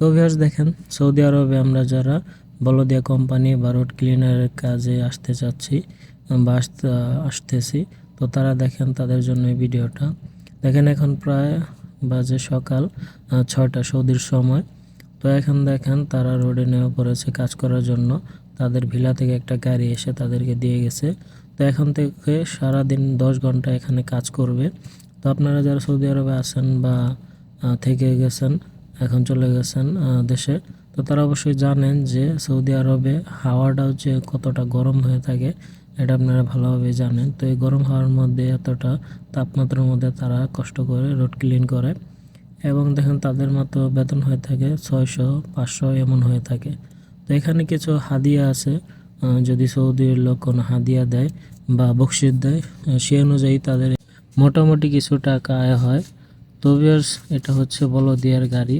তো ভিউয়ার্স দেখেন, সৌদি আরবে আমরা যারা বলদিয়া কোম্পানি বা রোড ক্লিনারের কাজে আসতে চাচ্ছি বা আসতেছি, তো তারা দেখেন তাদের জন্য এই ভিডিওটা দেখেন। এখন প্রায় বাজে সকাল 6টা সৌদির সময়। তো এখন দেখেন তারা রোডে নেমে পড়েছে কাজ করার জন্য। তাদের ভিলা থেকে একটা গাড়ি এসে তাদেরকে দিয়ে গেছে। তো এখন থেকে সারাদিন 10 ঘন্টা এখানে কাজ করবে। তো আপনারা যারা সৌদি আরবে আছেন বা থেকে গেছেন, এখন চলে গেছেন দেশে, তো তারা অবশ্যই জানেন যে সৌদি আরবে হাওয়াটাও যে কতটা গরম হয়ে থাকে এটা আপনারা ভালোভাবে জানেন। তো এই গরম হাওয়ার মধ্যে এতটা তাপমাত্রার মধ্যে তারা কষ্ট করে রোড ক্লিন করে এবং দেখেন তাদের মতো বেতন হয়ে থাকে 600-500 এমন হয়ে থাকে। তো এখানে কিছু হাদিয়া আছে, যদি সৌদির লোক কোনো হাদিয়া দেয় বা বকশিশ দেয় সে অনুযায়ী তাদের মোটামুটি কিছু টাকা আয় হয়। তো ভিউয়ার্স, এটা হচ্ছে বলদিয়ার গাড়ি।